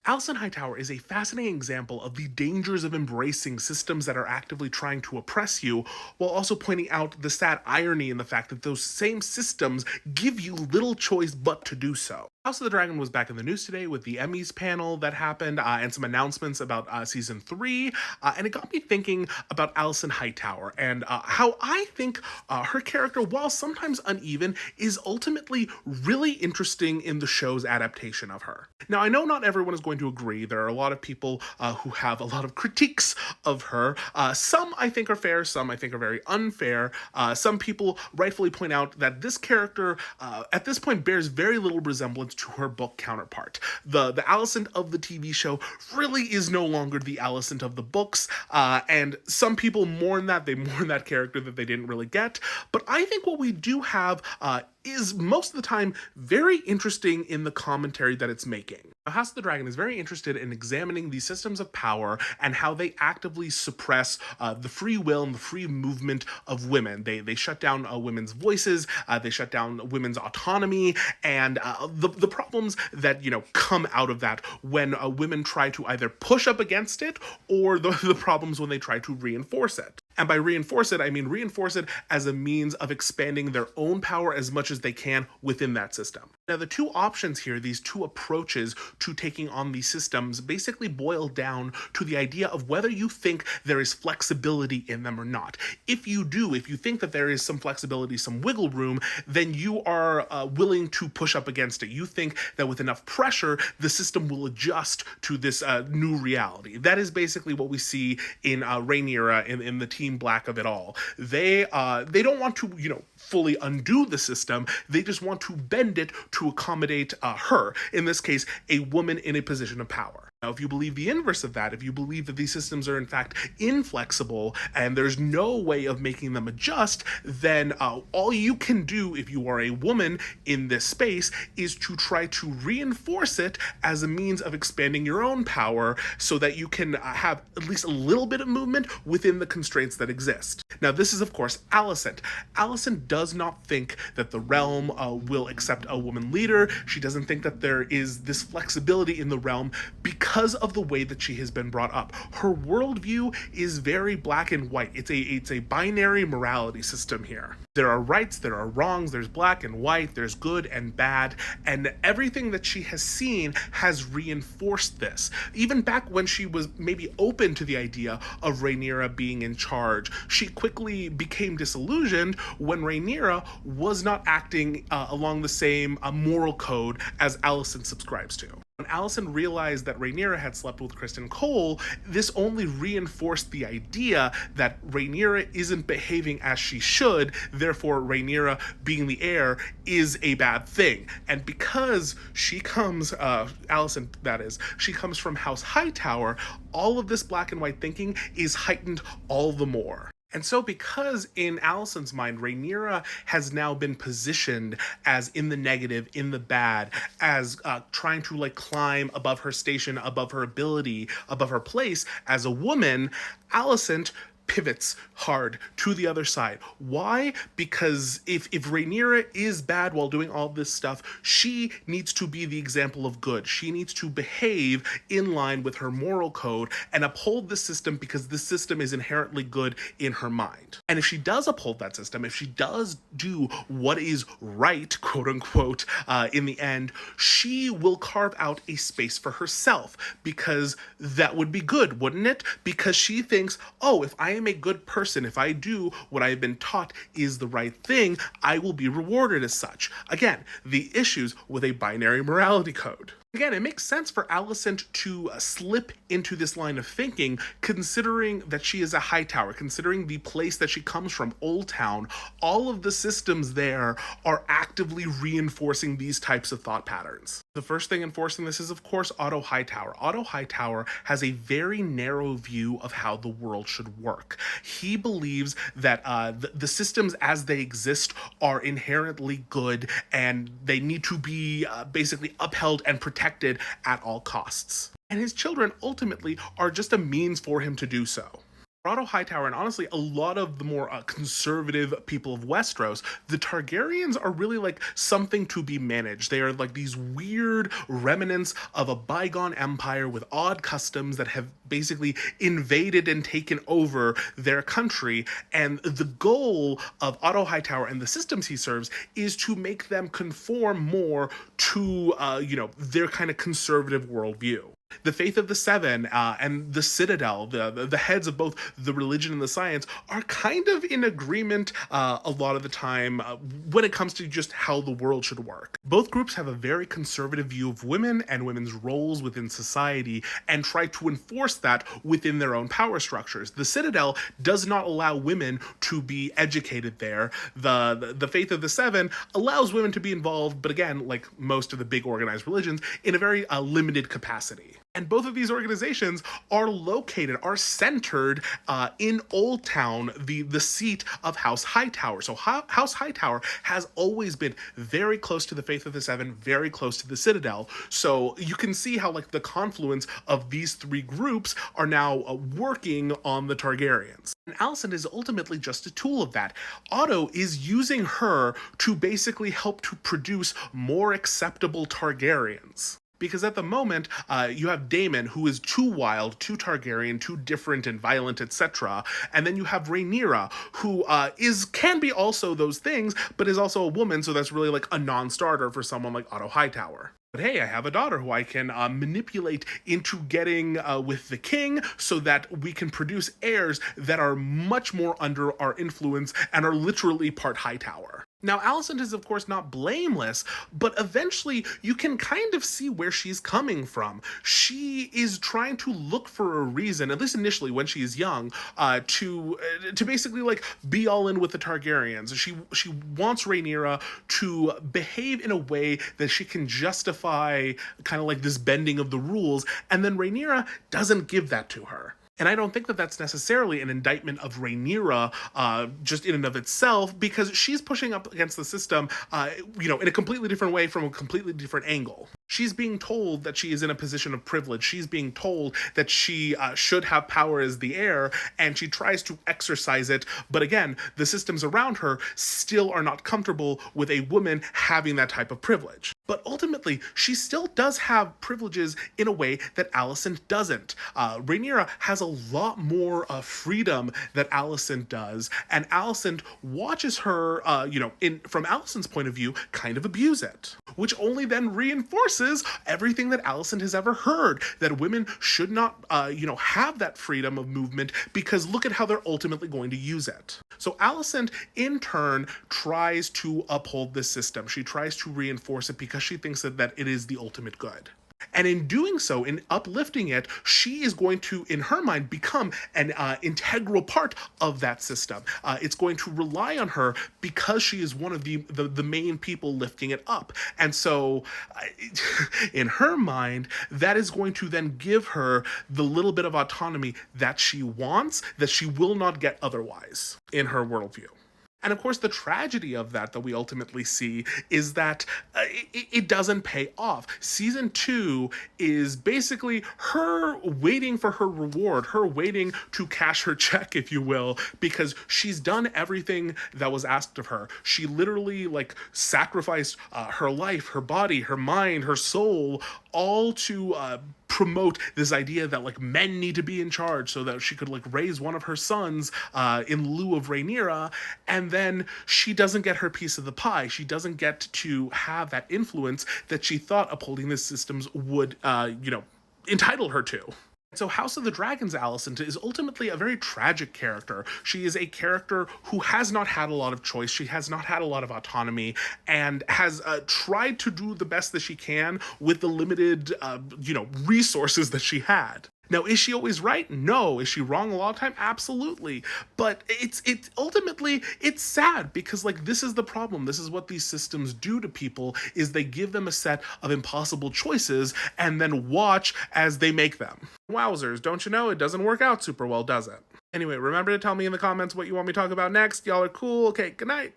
Alicent Hightower is a fascinating example of the dangers of embracing systems that are actively trying to oppress you, while also pointing out the sad irony in the fact that those same systems give you little choice but to do so. House of the Dragon was back in the news today with the Emmys panel that happened and some announcements about season 3, and it got me thinking about Alicent Hightower and how I think her character, while sometimes uneven, is ultimately really interesting in the show's adaptation of her. Now, I know not everyone is going to agree. There are a lot of people who have a lot of critiques of her. Some I think are fair, some I think are very unfair. Some people rightfully point out that this character, at this point, bears very little resemblance to her book counterpart. The Alicent of the TV show really is no longer the Alicent of the books, and some people mourn that. They mourn that character that they didn't really get. But I think what we do have is most of the time very interesting in the commentary that it's making. House of the Dragon is very interested in examining the systems of power and how they actively suppress the free will and the free movement of women. They shut down women's voices, they shut down women's autonomy, and the problems that come out of that when women try to either push up against it, or the problems when they try to reinforce it. And by reinforce it, I mean reinforce it as a means of expanding their own power as much as they can within that system. Now, the two options here, these two approaches to taking on these systems, basically boil down to the idea of whether you think there is flexibility in them or not. If you do, if you think that there is some flexibility, some wiggle room, then you are willing to push up against it. You think that with enough pressure, the system will adjust to this new reality. That is basically what we see in Rhaenyra in the Team Black of it all. They don't want to, fully undo the system. They just want to bend it to accommodate her. In this case, a woman in a position of power. Now, if you believe the inverse of that, if you believe that these systems are in fact inflexible and there's no way of making them adjust, then all you can do if you are a woman in this space is to try to reinforce it as a means of expanding your own power so that you can have at least a little bit of movement within the constraints that exist. Now, this is, of course, Alicent. Alicent does not think that the realm will accept a woman leader. She doesn't think that there is this flexibility in the realm because of the way that she has been brought up. Her worldview is very black and white. It's a binary morality system here. There are rights, there are wrongs, there's black and white, there's good and bad, and everything that she has seen has reinforced this. Even back when she was maybe open to the idea of Rhaenyra being in charge, she quickly became disillusioned when Rhaenyra was not acting along the same moral code as Alicent subscribes to. When Alicent realized that Rhaenyra had slept with Criston Cole, this only reinforced the idea that Rhaenyra isn't behaving as she should, therefore Rhaenyra being the heir is a bad thing. And because she comes, Alicent that is, she comes from House Hightower, all of this black and white thinking is heightened all the more. And so because in Alicent's mind, Rhaenyra has now been positioned as in the negative, in the bad, as trying to climb above her station, above her ability, above her place as a woman, Alicent pivots hard to the other side. Why? Because if Rhaenyra is bad while doing all this stuff, she needs to be the example of good. She needs to behave in line with her moral code and uphold the system because the system is inherently good in her mind. And if she does uphold that system, if she does do what is right, quote unquote, in the end, she will carve out a space for herself because that would be good, wouldn't it? Because she thinks, oh, if I am a good person, if I do what I've been taught is the right thing, I will be rewarded as such. Again, the issues with a binary morality code. Again, it makes sense for Alicent to slip into this line of thinking, considering that she is a Hightower, considering the place that she comes from, Old Town. All of the systems there are actively reinforcing these types of thought patterns. The first thing enforcing this is, of course, Otto Hightower. Otto Hightower has a very narrow view of how the world should work. He believes that the systems as they exist are inherently good and they need to be basically upheld and protected at all costs. And his children ultimately are just a means for him to do so. Otto Hightower, and honestly, a lot of the more conservative people of Westeros, the Targaryens are really like something to be managed. They are like these weird remnants of a bygone empire with odd customs that have basically invaded and taken over their country. And the goal of Otto Hightower and the systems he serves is to make them conform more to, their kind of conservative worldview. The Faith of the Seven and the Citadel, the heads of both the religion and the science, are kind of in agreement a lot of the time when it comes to just how the world should work. Both groups have a very conservative view of women and women's roles within society and try to enforce that within their own power structures. The Citadel does not allow women to be educated there. The Faith of the Seven allows women to be involved, but again, like most of the big organized religions, in a very limited capacity. And both of these organizations are centered in Old Town, the seat of House Hightower. So House Hightower has always been very close to the Faith of the Seven, very close to the Citadel. So you can see how like the confluence of these three groups are now working on the Targaryens. And Alicent is ultimately just a tool of that. Otto is using her to basically help to produce more acceptable Targaryens. Because at the moment, you have Daemon, who is too wild, too Targaryen, too different and violent, etc. And then you have Rhaenyra, who can be also those things, but is also a woman, so that's really like a non-starter for someone like Otto Hightower. But hey, I have a daughter who I can manipulate into getting with the king so that we can produce heirs that are much more under our influence and are literally part Hightower. Now, Alicent is, of course, not blameless, but eventually you can kind of see where she's coming from. She is trying to look for a reason, at least initially when she is young, to basically like be all in with the Targaryens. She wants Rhaenyra to behave in a way that she can justify kind of like this bending of the rules, and then Rhaenyra doesn't give that to her. And I don't think that that's necessarily an indictment of Rhaenyra just in and of itself, because she's pushing up against the system, in a completely different way from a completely different angle. She's being told that she is in a position of privilege. She's being told that she should have power as the heir, and she tries to exercise it. But again, the systems around her still are not comfortable with a woman having that type of privilege. But ultimately, she still does have privileges in a way that Alicent doesn't. Rhaenyra has a lot more freedom that Alicent does, and Alicent watches her, from Alicent's point of view, kind of abuse it. Which only then reinforces everything that Alicent has ever heard, that women should not, have that freedom of movement, because look at how they're ultimately going to use it. So Alicent, in turn, tries to uphold this system. She tries to reinforce it because she thinks that it is the ultimate good. And in doing so, in uplifting it, she is going to, in her mind, become an integral part of that system. It's going to rely on her because she is one of the main people lifting it up. And so, in her mind, that is going to then give her the little bit of autonomy that she wants, that she will not get otherwise in her worldview. And of course, the tragedy of that we ultimately see is that it doesn't pay off. Season 2 is basically her waiting for her reward, her waiting to cash her check, if you will, because she's done everything that was asked of her. She literally sacrificed her life, her body, her mind, her soul, all to promote this idea that men need to be in charge, so that she could raise one of her sons in lieu of Rhaenyra, and then she doesn't get her piece of the pie. She doesn't get to have that influence that she thought upholding the systems would entitle her to. So House of the Dragon's Alicent is ultimately a very tragic character. She is a character who has not had a lot of choice. She has not had a lot of autonomy, and has tried to do the best that she can with the limited, resources that she had. Now, is she always right? No. Is she wrong a lot of time? Absolutely. But it's ultimately, it's sad, because this is the problem. This is what these systems do to people, is they give them a set of impossible choices and then watch as they make them. Wowzers, don't you know, it doesn't work out super well, does it? Anyway, remember to tell me in the comments what you want me to talk about next. Y'all are cool. Okay, good night.